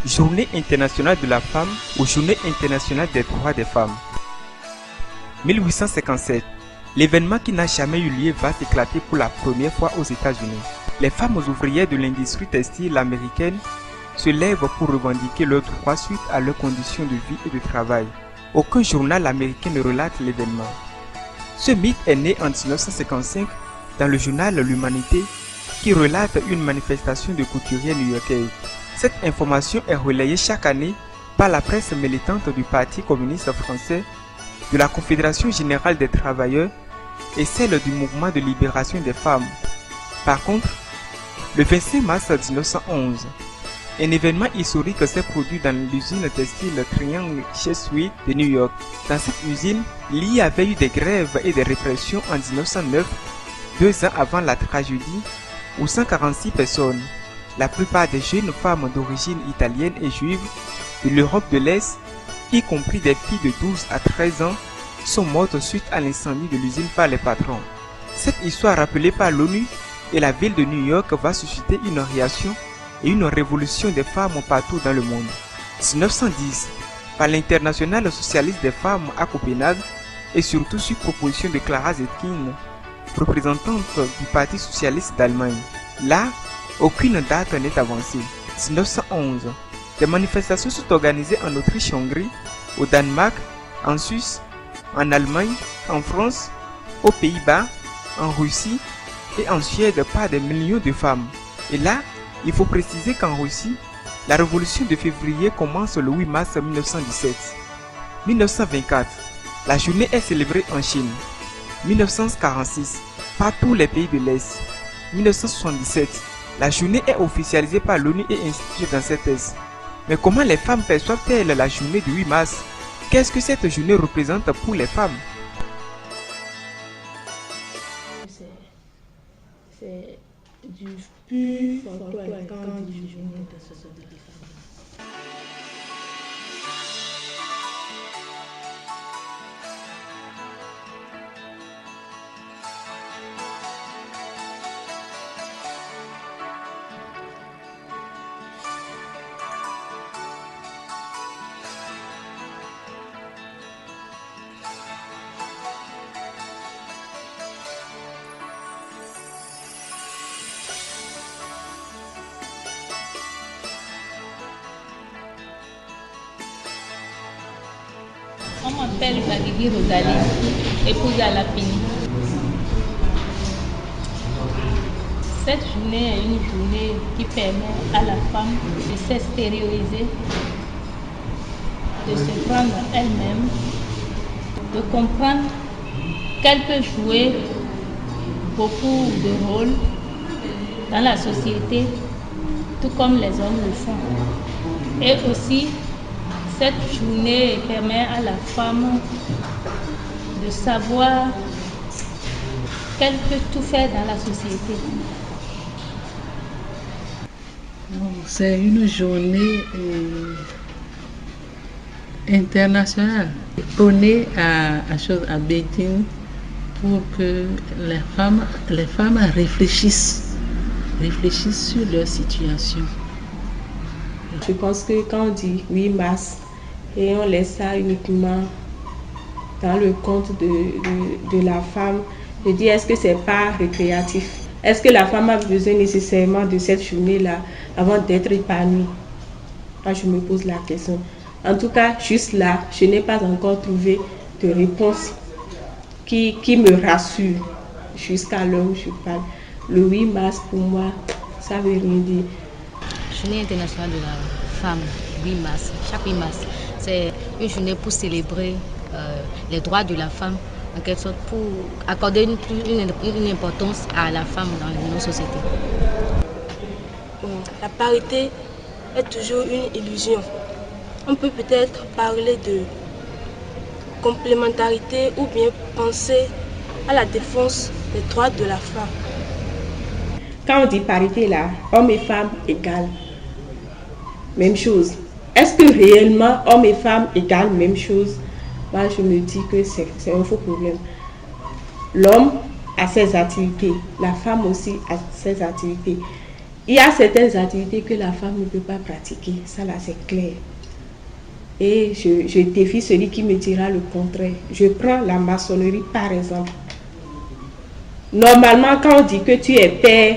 Journée internationale de la femme ou Journée internationale des droits des femmes. 1857. L'événement qui n'a jamais eu lieu va s'éclater pour la première fois aux États-Unis. Les femmes ouvrières de l'industrie textile américaine se lèvent pour revendiquer leurs droits suite à leurs conditions de vie et de travail. Aucun journal américain ne relate l'événement. Ce mythe est né en 1955 dans le journal L'Humanité qui relate une manifestation de couturiers new-yorkaises. Cette information est relayée chaque année par la presse militante du Parti communiste français, de la Confédération générale des travailleurs et celle du mouvement de libération des femmes. Par contre, le 25 mars 1911, un événement historique s'est produit dans l'usine textile Triangle Chesuit de New York. Dans cette usine, il y avait eu des grèves et des répressions en 1909, 2 ans avant la tragédie, où 146 personnes, la plupart des jeunes femmes d'origine italienne et juive de l'Europe de l'Est, y compris des filles de 12 à 13 ans, sont mortes suite à l'incendie de l'usine par les patrons. Cette histoire rappelée par l'ONU et la ville de New York va susciter une réaction et une révolution des femmes partout dans le monde. 1910, par l'Internationale socialiste des femmes à Copenhague et surtout sur proposition de Clara Zetkin, représentante du Parti socialiste d'Allemagne. Là, aucune date n'est avancée. 1911, des manifestations sont organisées en Autriche-Hongrie, au Danemark, en Suisse, en Allemagne, en France, aux Pays-Bas, en Russie et en Suède par des millions de femmes. Et là, il faut préciser qu'en Russie, la révolution de février commence le 8 mars 1917. 1924, la journée est célébrée en Chine. 1946, par tous les pays de l'Est. 1977, la journée est officialisée par l'ONU et instituée dans cette Est. Mais comment les femmes perçoivent-elles la journée du 8 mars? Qu'est-ce que cette journée représente pour les femmes? C'est du pur folklore quand du journée de ce des femmes. On m'appelle Valérie Rosalie, épouse à la Pini. Cette journée est une journée qui permet à la femme de s'extérioriser, de se prendre elle-même, de comprendre qu'elle peut jouer beaucoup de rôles dans la société, tout comme les hommes le font. Et aussi, cette journée permet à la femme de savoir qu'elle peut tout faire dans la société. C'est une journée internationale prônée à Beijing pour que les femmes réfléchissent sur leur situation. Je pense que quand on dit 8 mars et on laisse ça uniquement dans le compte de la femme, je dis est-ce que c'est pas récréatif? Est-ce que la femme a besoin nécessairement de cette journée-là avant d'être épanouie? Moi, je me pose la question. En tout cas, juste là, je n'ai pas encore trouvé de réponse qui me rassure jusqu'à l'heure où je parle. Le 8 mars, pour moi, ça veut rien dire. Journée internationale de la femme, 8 mars. Chaque 8 mars, c'est une journée pour célébrer les droits de la femme, en quelque sorte pour accorder une importance à la femme dans nos sociétés. La parité est toujours une illusion. On peut peut-être parler de complémentarité ou bien penser à la défense des droits de la femme. Quand on dit parité là, hommes et femmes égales, même chose. Est-ce que réellement hommes et femmes égales, même chose? Moi, je me dis que c'est un faux problème. L'homme a ses activités, la femme aussi a ses activités. il y a certaines activités que la femme ne peut pas pratiquer. Ça là, c'est clair. Et je défie celui qui me dira le contraire. Je prends la maçonnerie par exemple. Normalement, quand on dit que tu es père,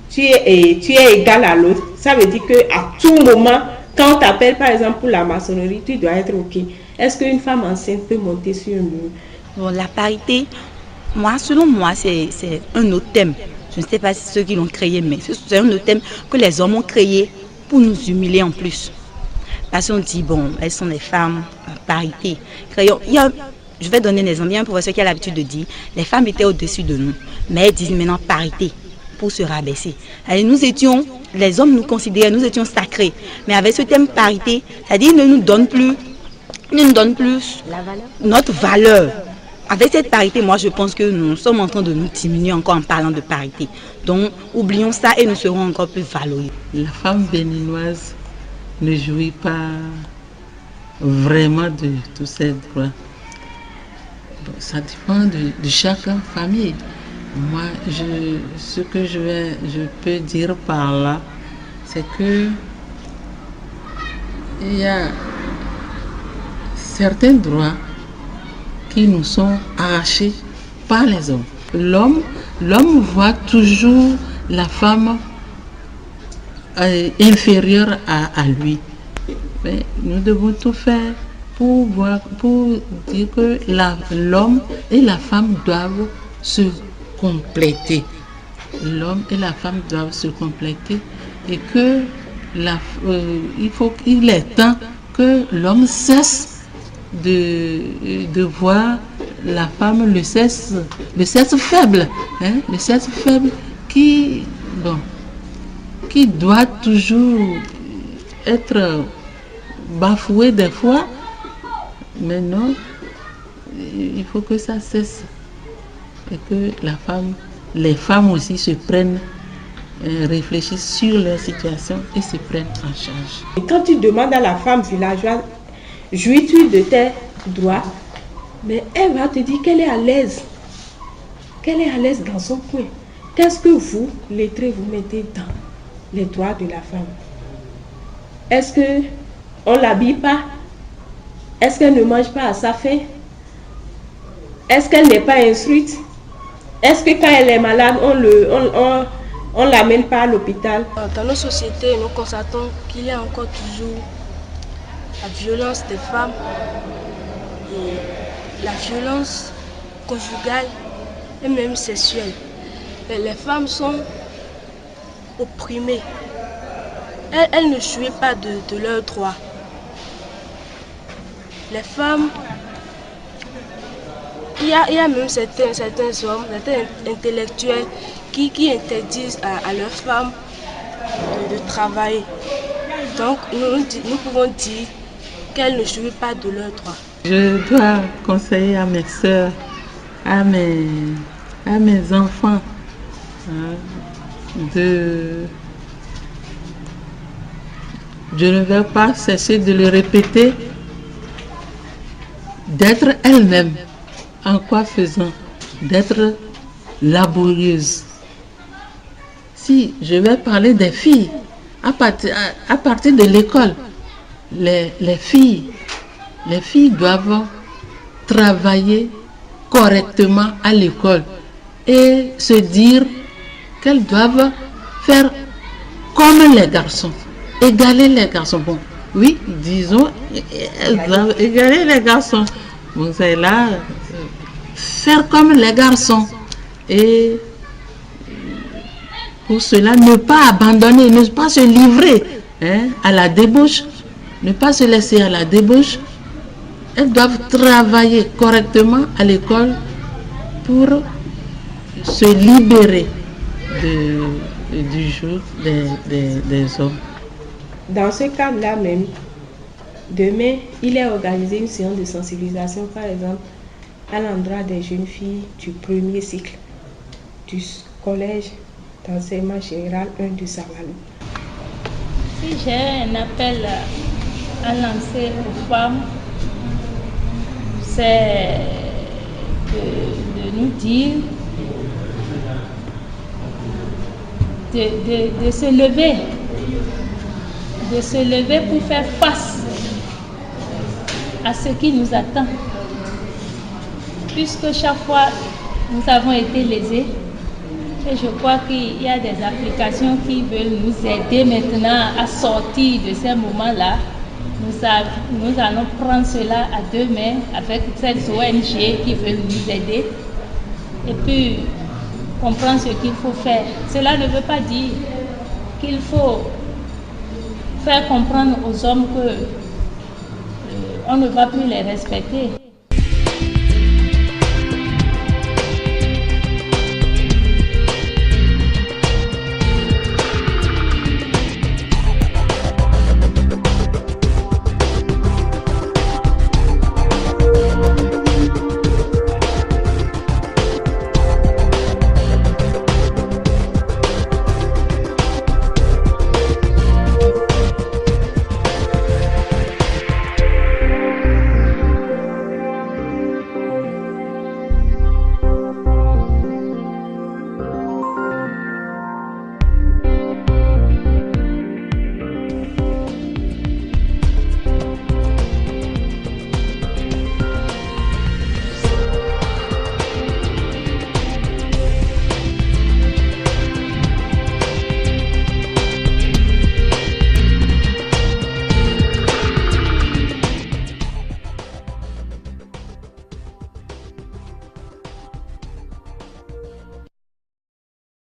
tu es égal à l'autre, ça veut dire qu'à tout moment, quand on t'appelle par exemple pour la maçonnerie, tu dois être OK. Est-ce qu'une femme enceinte peut monter sur un mur? Bon, la parité, selon moi, c'est un autre thème. Je ne sais pas si ceux qui l'ont créé, mais c'est un autre thème que les hommes ont créé pour nous humilier en plus. Parce qu'on dit, bon, elles sont des femmes, parité. Je vais donner des exemples. Il y a un professeur qui a l'habitude de dire, les femmes étaient au-dessus de nous, mais elles disent maintenant parité pour se rabaisser. Alors, les hommes nous considéraient, nous étions sacrés. Mais avec ce thème parité, c'est-à-dire, ils ne nous donnent plus La valeur. notre valeur. Avec cette parité, moi je pense que nous sommes en train de nous diminuer encore en parlant de parité. Donc oublions ça et nous serons encore plus valorisés. La femme béninoise ne jouit pas vraiment de tous ces droits. Bon, ça dépend de chaque famille. Moi, ce que je peux dire par là, c'est que il y a certains droits qui nous sont arrachés par les hommes. L'homme voit toujours la femme inférieure à lui. Mais nous devons tout faire pour dire que l'homme et la femme doivent se compléter. L'homme et la femme doivent se compléter et que il est temps que l'homme cesse de voir la femme le sexe faible, le sexe faible qui doit toujours être bafoué des fois, mais non, il faut que ça cesse et que les femmes aussi se prennent, réfléchissent sur leur situation et se prennent en charge. Et quand tu demandes à la femme villageoise, jouis-tu de tes droits? Mais elle va te dire qu'elle est à l'aise. Qu'elle est à l'aise dans son coin. Qu'est-ce que vous, lettrés, vous mettez dans les droits de la femme? Est-ce qu'on ne l'habille pas? Est-ce qu'elle ne mange pas à sa faim? Est-ce qu'elle n'est pas instruite? Est-ce que quand elle est malade, on ne l'amène pas à l'hôpital? Dans nos sociétés, nous constatons qu'il y a encore toujours la violence des femmes et la violence conjugale et même sexuelle. Et les femmes sont opprimées. Elles ne jouissent pas de leurs droits. Les femmes, il y a même certains hommes, certains intellectuels qui interdisent à leurs femmes de travailler. Donc nous pouvons dire qu'elles ne jouissent pas de leurs droits. Je dois conseiller à mes soeurs, à mes enfants, je ne vais pas cesser de le répéter, d'être elles-mêmes. En quoi faisant? D'être laborieuse. Si je vais parler des filles, à partir de l'école, les filles doivent travailler correctement à l'école et se dire qu'elles doivent faire comme les garçons, égaler les garçons. Bon, oui, disons, elles doivent égaler les garçons. Bon, c'est là, faire comme les garçons. Et pour cela, ne pas abandonner, ne pas se livrer à la débauche, ne pas se laisser à la débauche. Elles doivent travailler correctement à l'école pour se libérer du joug des hommes. Dans ce cadre-là même, demain, il est organisé une séance de sensibilisation, par exemple, à l'endroit des jeunes filles du premier cycle du collège d'enseignement général 1 de Saint-Malo. Si j'ai un appel à lancer aux femmes, c'est de nous dire de se lever. De se lever pour faire face à ce qui nous attend. Puisque chaque fois, nous avons été lésés. Et je crois qu'il y a des applications qui veulent nous aider maintenant à sortir de ces moments-là. Nous allons prendre cela à deux mains avec ces ONG qui veulent nous aider. Et puis, comprendre ce qu'il faut faire. Cela ne veut pas dire qu'il faut faire comprendre aux hommes que on ne va plus les respecter.